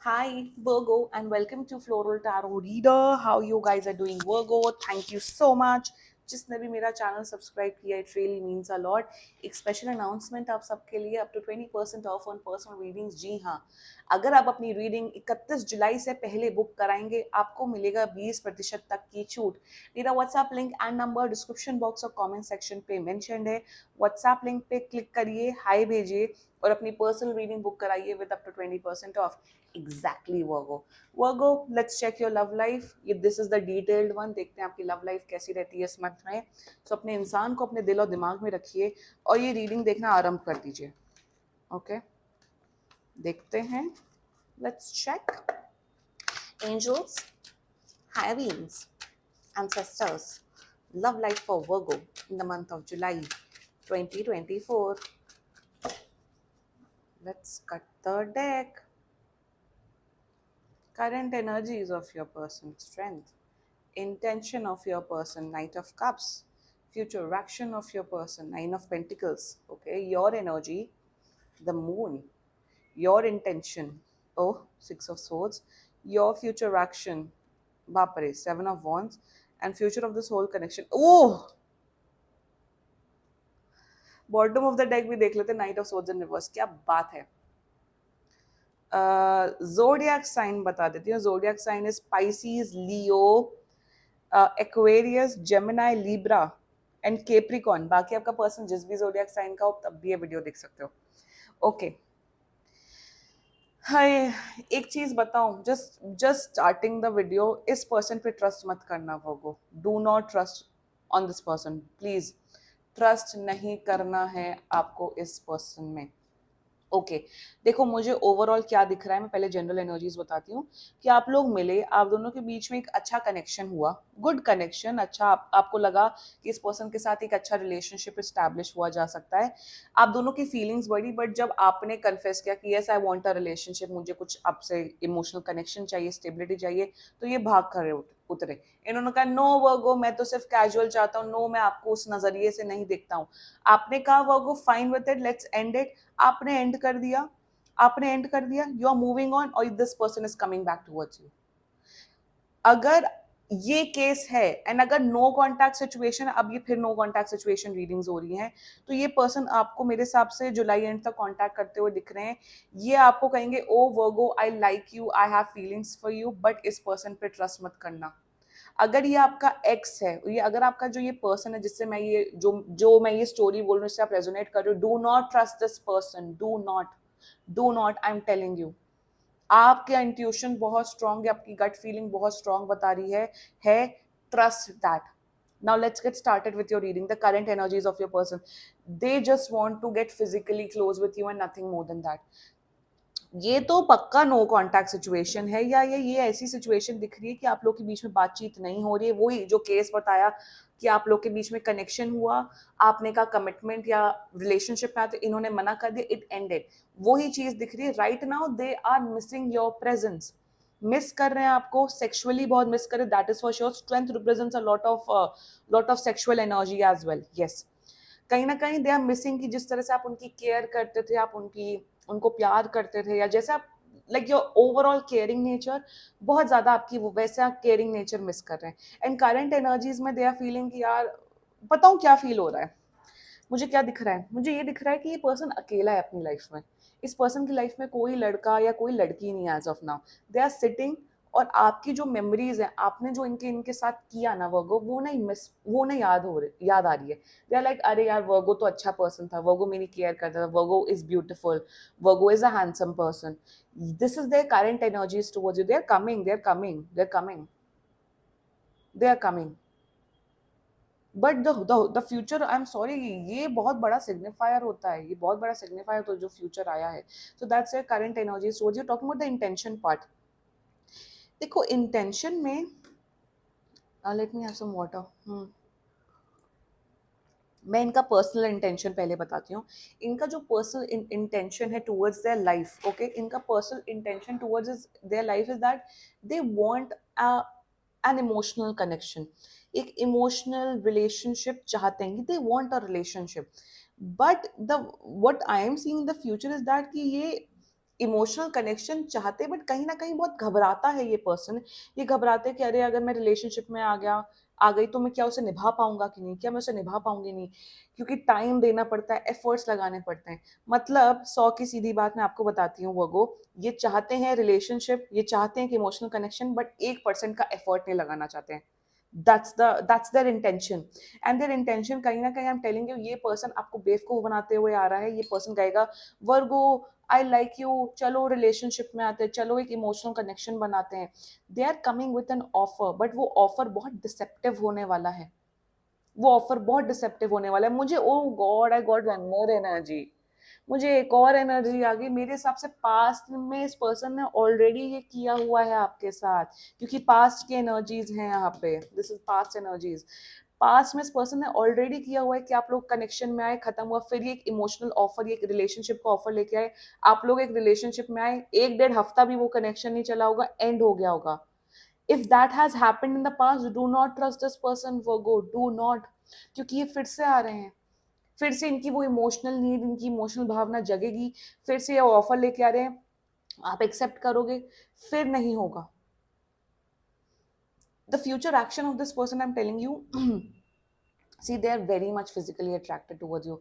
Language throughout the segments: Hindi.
Hi, Virgo, and welcome to Floral Tarot Reader. How you guys are doing, Virgo? Thank you so much. जिसने भी मेरा चैनल सब्सक्राइब किया, it really means a lot. एक स्पेशल अनाउंसमेंट आप सबके लिए, up to 20% off on personal readings. जी हाँ, अगर आप अपनी रीडिंग 31 जुलाई से पहले बुक कराएंगे, आपको मिलेगा 20% तक की छूट. मेरा WhatsApp link and number description box और कमेंट सेक्शन पे मेंशन्ड है. व्हाट्सएप लिंक पे क्लिक करिए, हाय भेजिए और अपनी पर्सनल रीडिंग बुक कराइए with up to 20% off. Exactly, Virgo. Virgo, let's check your love life. ये this is the detailed one. देखते हैं आपकी love life कैसी रहती है इस मंथ में. So अपने इंसान को अपने दिल और दिमाग में रखिए और ये रीडिंग देखना आरंभ कर दीजिए. ओके, देखते हैं. Let's check. Angels, high beings, ancestors, love life for Virgo in the month of July 2024. Let's cut the deck. Current energies of your person, strength, intention of your person, Knight of Cups, future action of your person, Nine of Pentacles. Okay, your energy, the moon, your intention, oh, Six of Swords, your future action, Bapare, Seven of Wands, and future of this whole connection. Oh, bottom of the deck भी देख लेते, knight of swords in reverse. क्या बात है. जोडियक साइन बता देती हूँ. Zodiac sign is Pisces, Leo, Aquarius, Gemini, Libra and Capricorn. बाकी आपका पर्सन जिस भी जोडियक साइन का हो तब भी ये वीडियो देख सकते हो. ओके, हाय, एक चीज बताऊं, just just starting the video, इस पर्सन पे ट्रस्ट मत करना. वो do not trust on this person, please. Trust नहीं करना है आपको इस पर्सन में. ओके, देखो मुझे ओवरऑल क्या दिख रहा है. मैं पहले जनरल एनर्जीज बताती हूँ कि आप लोग मिले, आप दोनों के बीच में एक अच्छा कनेक्शन हुआ, गुड कनेक्शन. अच्छा, आपको लगा कि इस पर्सन के साथ एक अच्छा रिलेशनशिप इस्टेब्लिश हुआ जा सकता है. आप दोनों की फीलिंग्स बढ़ी, बट जब आपने कन्फेस किया कि yes I want a relationship, मुझे कुछ आपसे इमोशनल कनेक्शन चाहिए, स्टेबिलिटी चाहिए, तो ये भाग कर उतरे. इन्होंने कहा नो वर्गो, मैं तो सिर्फ कैजुअल चाहता हूँ, नो मैं आपको उस नजरिए से नहीं देखता हूँ. आपने कहा Virgo fine with it, let's end it. आपने एंड कर दिया, आपने एंड कर दिया. यू आर मूविंग ऑन और this person is coming back towards you. अगर ये केस है एंड अगर नो कॉन्टैक्ट सिचुएशन, अब ये फिर नो कॉन्टैक्ट सिचुएशन रीडिंग्स हो रही हैं, तो ये पर्सन आपको मेरे हिसाब से जुलाई एंड तक कॉन्टैक्ट करते हुए दिख रहे हैं. ये आपको कहेंगे oh Virgo I like you, I have feelings for you, but इस पर्सन पे ट्रस्ट मत करना. अगर ये आपका एक्स है, ये अगर आपका जो ये पर्सन है जिससे मैं ये जो मैं ये स्टोरी बोल रही हूँ, इससे आप रेजोनेट कर रहे हो, do not trust this person. Do not I am telling you. आपके इंट्यूशन बहुत स्ट्रांग है, आपकी गट फीलिंग बहुत स्ट्रांग बता रही है. Trust that. Now let's get started with your reading. The current energies of your person, they just want to get physically close with you and nothing more than that. ये तो पक्का नो कांटेक्ट सिचुएशन है, या ये ऐसी सिचुएशन दिख रही है कि आप लोग के बीच में बातचीत नहीं हो रही है. वही जो केस बताया कि आप लोग के बीच में कनेक्शन हुआ, आपने कहा कमिटमेंट या रिलेशनशिप में, तो इन्होंने मना कर दिया, इट एंडेड. वही चीज दिख रही है right now. They are missing your presence, miss कर रहे हैं आपको, सेक्सुअली बहुत मिस कर रहे हैं. That is for sure. Strength represents a lot of sexual energy as well. Yes, कहीं ना कहीं दे आर मिसिंग कि जिस तरह से आप उनकी केयर करते थे, आप उनको प्यार करते थे, या जैसे आप like your overall caring nature, बहुत ज्यादा आपकी वो वैसा केयरिंग नेचर मिस कर रहे हैं. एंड करंट एनर्जीज में दे आर फीलिंग कि यार, बताऊं क्या फील हो रहा है. मुझे क्या दिख रहा है, मुझे ये दिख रहा है कि ये पर्सन अकेला है अपनी लाइफ में. इस पर्सन की लाइफ में कोई लड़का या कोई लड़की नहीं है as of now. They are sitting, और आपकी जो मेमोरीज है, आपने जो इनके इनके साथ किया ना वर्गो, वो नहीं याद आ रही है. दे आर लाइक अरे यार, वर्गो तो अच्छा पर्सन था, वर्गो मेरी केयर करता था, Virgo is beautiful, Virgo is a handsome person. This is their current energies towards you. They are coming, they are coming, they are coming, they are coming. But the future, I am sorry, ये बहुत बड़ा सिग्निफायर होता है, ये बहुत बड़ा सिग्निफायर होता है जो फ्यूचर आया है. So that's a current energy. So you talking about the intention part. देखो इंटेंशन में, let me have some water. मैं इनका पर्सनल इंटेंशन पहले बताती हूँ. इनका जो पर्सनल इंटेंशन है टूवर्ड्स देयर लाइफ, ओके, इनका personal intention towards their life is that they want an emotional connection. एक इमोशनल रिलेशनशिप चाहते हैं, they want a relationship. But the what I am seeing in the future is that कि ये इमोशनल कनेक्शन चाहते, बट कहीं ना कहीं बहुत घबराता है ये पर्सन। ये घबराते कि अरे अगर मैं रिलेशनशिप में आ गई तो मैं क्या उसे निभा पाऊंगा कि नहीं, क्या मैं उसे निभा पाऊंगी नहीं, क्योंकि टाइम देना पड़ता है, एफर्ट्स लगाने पड़ते हैं। मतलब 100 की सीधी बात मैं आपको बताती हूँ वो, ये चाहते हैं रिलेशनशिप, ये चाहते हैं कि इमोशनल कनेक्शन, बट 1% का एफर्ट नहीं लगाना चाहते हैं। that's their intention, and their intention कहीं ना कहीं आई एम टेलिंग यू, ये पर्सन आपको बेवकूफ बनाते हुए आ रहा है। ये पर्सन कहेगा वर्गो आई लाइक यू, चलो रिलेशनशिप में आते हैं, चलो एक इमोशनल कनेक्शन बनाते हैं। They are coming with an offer, but वो ऑफर बहुत डिसेप्टिव होने वाला है। वो ऑफर बहुत डिसेप्टिव होने वाला है। मुझे oh god, I got one more energy, मुझे एक और एनर्जी आ गई। मेरे हिसाब से पास्ट में इस पर्सन ने ऑलरेडी ये किया हुआ है आपके साथ, क्योंकि पास्ट की एनर्जीज हैं यहाँ पे, this is past energies. Past में इस पर्सन ने ऑलरेडी किया हुआ है कि आप लोग कनेक्शन में आए, खत्म हुआ, फिर ये एक इमोशनल ऑफर, ये एक रिलेशनशिप का ऑफर लेके आए। आप लोग एक रिलेशनशिप में आए, 1-1.5 हफ्ता भी वो कनेक्शन नहीं चला होगा, एंड हो गया होगा। If that has happened in the past, do not trust this person Virgo, do not. क्योंकि ये फिर से आ रहे हैं, फिर से इनकी वो इमोशनल नीड, इनकी इमोशनल भावना जगेगी, फिर से ये ऑफर लेके आ रहे हैं, आप एक्सेप्ट करोगे, फिर नहीं होगा। The future action of this person I am telling you, see they are very much physically attracted towards you.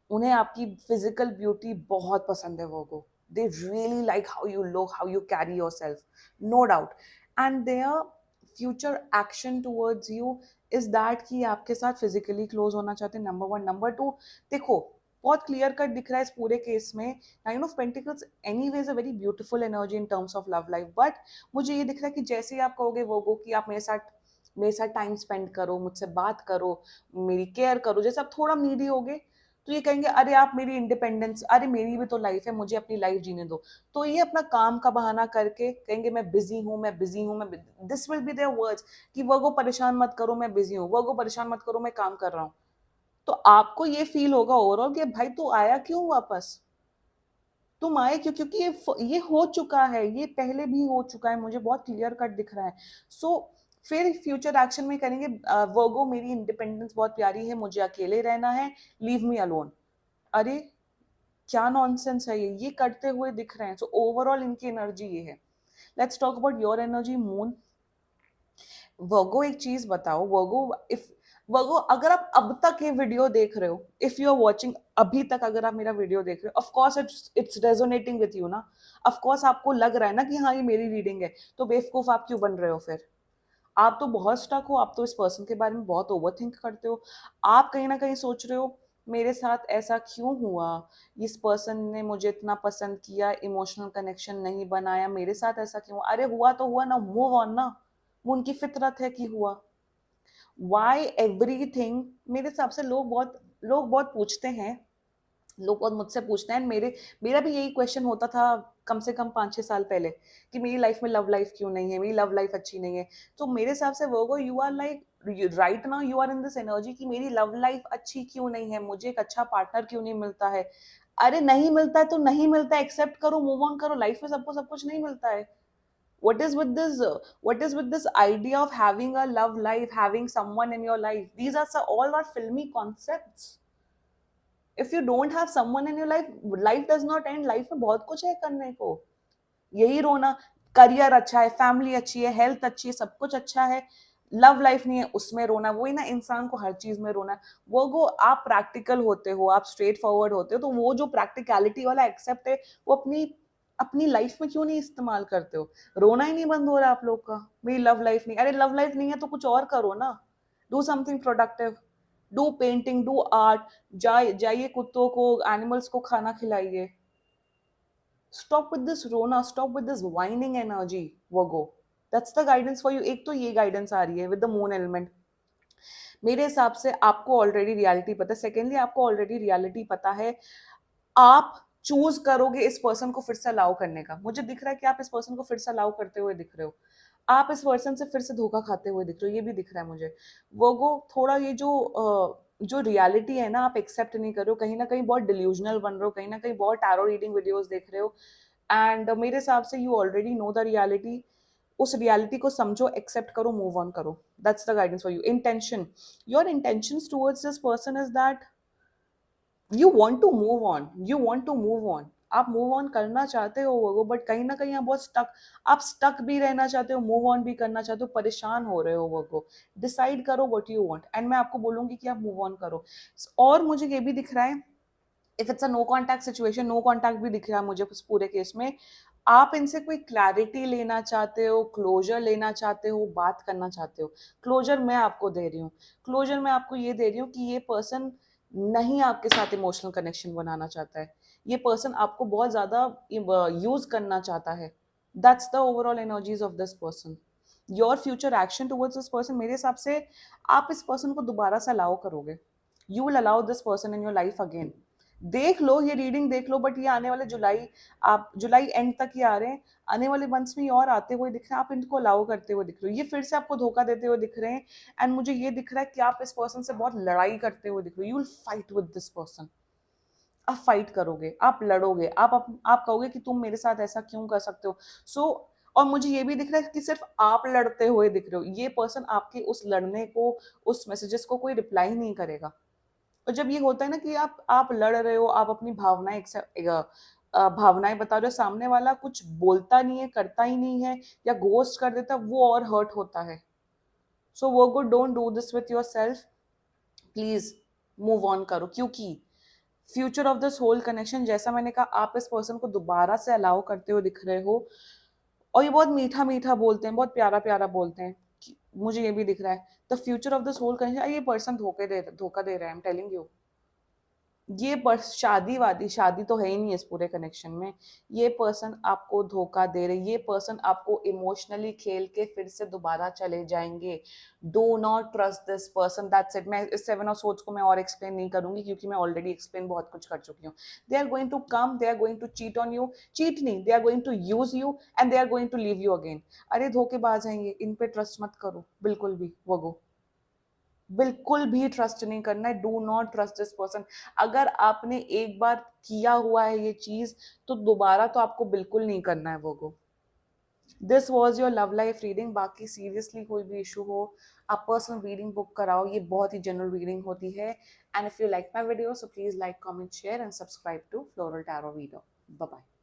उन्हें आपकी फिजिकल ब्यूटी बहुत पसंद है वो, they really like how you look, how you carry yourself, no doubt. And their future action towards you is that कि आपके साथ फिजिकली क्लोज होना चाहते हैं, नंबर 1। नंबर 2, देखो बहुत क्लियर कट दिख रहा है इस पूरे केस में, nine of pentacles anyways a very beautiful energy in terms of love life, but मुझे ये दिख रहा है कि जैसे ही आप कहोगे वो कि आप मेरे साथ टाइम स्पेंड करो, मुझसे बात करो, मेरी केयर करो, जैसे आप थोड़ा नीडी होगे तो ये कहेंगे अरे आप मेरी इंडिपेंडेंस, अरे मेरी भी तो लाइफ है, मुझे अपनी लाइफ जीने दो। तो ये अपना काम का बहाना करके कहेंगे मैं बिजी हूँ, मैं बिजी हूँ, मैं this will be their words कि वो परेशान मत करो मैं बिजी हूँ, वो परेशान मत करो मैं काम कर रहा हूँ। तो आपको ये फील होगा ओवरऑल कि भाई तू आया क्यों वापस, तुम आए क्यों, क्योंकि ये हो चुका है, ये पहले भी हो चुका है, मुझे बहुत क्लियर कट दिख रहा है। सो फिर फ्यूचर एक्शन में करेंगे वर्गो मेरी इंडिपेंडेंस बहुत प्यारी है, मुझे अकेले रहना है, लीव मी अलोन। अरे क्या नॉनसेंस है ये करते हुए दिख रहे हैं। सो ओवरऑल इनकी एनर्जी ये है। Let's talk about your energy moon. Virgo एक चीज बताओ, वर्गो अगर आप अब तक ये वीडियो देख रहे हो, इफ यू आर वॉचिंग, अभी तक अगर आप मेरा वीडियो देख रहे हो, of course it's resonating with you ना, ऑफ कोर्स आपको लग रहा है ना कि हाँ ये मेरी रीडिंग है, तो बेवकूफ आप क्यों बन रहे हो फिर? आप तो बहुत स्टक हो, आप तो इस पर्सन के बारे में बहुत ओवरथिंक करते हो। आप कहीं ना कहीं सोच रहे हो मेरे साथ ऐसा क्यों हुआ, इस पर्सन ने मुझे इतना पसंद किया, इमोशनल कनेक्शन नहीं बनाया, मेरे साथ ऐसा क्यों? अरे हुआ तो हुआ ना, मूव ऑन ना, वो उनकी फितरत है कि हुआ। वाई एवरीथिंग, मेरे हिसाब से लोग बहुत पूछते हैं, लोग बहुत मुझसे पूछते हैं, मेरा भी यही क्वेश्चन होता था कम से कम 5-6 साल पहले कि मेरी लाइफ में लव लाइफ क्यों नहीं है, मेरी लव लाइफ अच्छी नहीं है। तो मेरे हिसाब से वो you are like right now, you are in this energy कि मेरी लव लाइफ अच्छी क्यों नहीं है, मुझे एक अच्छा पार्टनर क्यों नहीं मिलता है। अरे नहीं मिलता है तो नहीं मिलता है, एक्सेप्ट करो, मूव ऑन करो, लाइफ में सबको सब कुछ नहीं मिलता है। what is with this what is with this idea of having a love life, having someone in your life? These are all are filmy concepts. If you don't have someone in your life, life does not end. Life में बहुत कुछ है करने को, यही रोना, करियर अच्छा है, फैमिली अच्छी है, हेल्थ अच्छी है, सब कुछ अच्छा है, लव लाइफ नहीं है उसमें रोना। वही ना, इंसान को हर चीज में रोना है। वो आप प्रैक्टिकल होते हो, आप स्ट्रेट फॉरवर्ड होते हो, तो वो जो प्रैक्टिकलिटी वाला एक्सेप्ट है वो अपनी अपनी लाइफ में क्यों नहीं इस्तेमाल करते हो? रोना ही नहीं बंद हो रहा आप लोग का, मेरी लव लाइफ नहीं। अरे लव लाइफ नहीं है तो कुछ और करो ना, do something productive, do painting, do art, जाइए कुत्तों को, एनिमल्स को खाना खिलाइए। स्टॉप विद दिस रोना, stop with this whining energy Virgo. That's the guidance for you. एक तो ये गाइडेंस आ रही है विद द मून एलिमेंट। मेरे हिसाब से आपको ऑलरेडी रियलिटी पता है। सेकेंडली, आपको ऑलरेडी रियलिटी पता है, आप चूज करोगे इस पर्सन को फिर से अलाउ करने का। मुझे दिख रहा है कि आप इस पर्सन को फिर से अलाउ करते हुए दिख रहे हो, आप इस पर्सन से फिर से धोखा खाते हुए दिख रहे हो, ये भी दिख रहा है मुझे। वो थोड़ा ये जो रियलिटी है ना, आप एक्सेप्ट नहीं कर रहे हो, कहीं ना कहीं बहुत डिल्यूजनल बन रहे हो, कहीं ना कहीं बहुत टैरो रीडिंग वीडियोस देख रहे हो। एंड मेरे हिसाब से you already know the reality. उस रियलिटी को समझो, एक्सेप्ट करो, मूव ऑन करो। That's the guidance for you. Intention, your intentions towards this person is that you want to move on, you want to move on। आप मूव ऑन करना चाहते हो वो, बट कहीं ना कहीं आप बहुत स्टक, आप स्टक भी रहना चाहते हो, मूव ऑन भी करना चाहते हो, परेशान हो रहे हो वो। डिसाइड करो व्हाट यू वांट, एंड मैं आपको बोलूंगी कि आप मूव ऑन करो। और मुझे ये भी दिख रहा है, if it's a no contact situation, no contact भी दिख रहा है मुझे उस पूरे केस में, आप इनसे कोई क्लैरिटी लेना चाहते हो, क्लोजर लेना चाहते हो, बात करना चाहते हो। क्लोजर मैं आपको दे रही हूँ, क्लोजर मैं आपको ये दे रही हूँ कि ये पर्सन नहीं आपके साथ इमोशनल कनेक्शन बनाना चाहता है, ये पर्सन आपको बहुत ज्यादा यूज करना चाहता है। That's the overall energies of this person. Your future action towards this person, मेरे हिसाब से आप इस पर्सन को दोबारा से अलाउ करोगे, you will allow this person in your life again. देख लो, ये रीडिंग देख लो, बट ये आने वाले जुलाई, आप जुलाई एंड तक ही आ रहे हैं, आने वाले मंथ्स में ये और आते हुए दिख रहे हैं, आप इनको अलाउ करते हुए दिख रहे हो, ये फिर से आपको धोखा देते हुए दिख रहे हैं। एंड मुझे ये दिख रहा है कि आप इस पर्सन से बहुत लड़ाई करते हुए दिख रहे हो, you will fight with this person. आप फाइट करोगे, आप लड़ोगे, आप कहोगे कि तुम मेरे साथ ऐसा क्यों कर सकते हो। और मुझे ये भी दिख रहा है कि सिर्फ आप लड़ते हुए दिख रहे हो, ये पर्सन आपके उस लड़ने को, उस मैसेजेस को कोई रिप्लाई नहीं करेगा। और जब ये होता है ना कि आप लड़ रहे हो, आप अपनी भावनाएं बता रहे हो, सामने वाला कुछ बोलता नहीं है, करता ही नहीं है, या घोस्ट कर देता है, वो और हर्ट होता है। सो वो good, don't do this with yourself, please move on करो। क्योंकि future of this whole connection, जैसा मैंने कहा, आप इस पर्सन को दोबारा से अलाउ करते हुए दिख रहे हो, और ये बहुत मीठा मीठा बोलते हैं, बहुत प्यारा प्यारा बोलते हैं। मुझे ये भी दिख रहा है the future of this whole connection, ये पर्सन धोखा दे रहा है, आई एम टेलिंग यू। ये शादी वादी शादी तो है ही नहीं इस पूरे कनेक्शन में, ये पर्सन आपको धोखा दे रहे, ये पर्सन आपको इमोशनली खेल के फिर से दोबारा चले जाएंगे। Do not trust this person, that's it. मैं इस सेवन ऑफ सोर्ड्स को मैं और एक्सप्लेन नहीं करूंगी, क्योंकि मैं ऑलरेडी एक्सप्लेन बहुत कुछ कर चुकी हूँ। They are going to come, they are going to cheat on you, cheat नहीं, they are going to use you, and they are going to leave you again. अरे धोखेबाज हैं ये, इन पे ट्रस्ट मत करो बिल्कुल भी, वो बिल्कुल भी ट्रस्ट नहीं करना है। Do not trust this person. अगर आपने एक बार किया हुआ है ये चीज, तो दोबारा तो आपको बिल्कुल नहीं करना है वो। This was your love life reading. बाकी सीरियसली कोई भी इशू हो, आप पर्सनल रीडिंग बुक कराओ, ये बहुत ही जनरल रीडिंग होती है। And if you like my video, so please like, comment, share and subscribe to Floral Tarot video. Bye bye.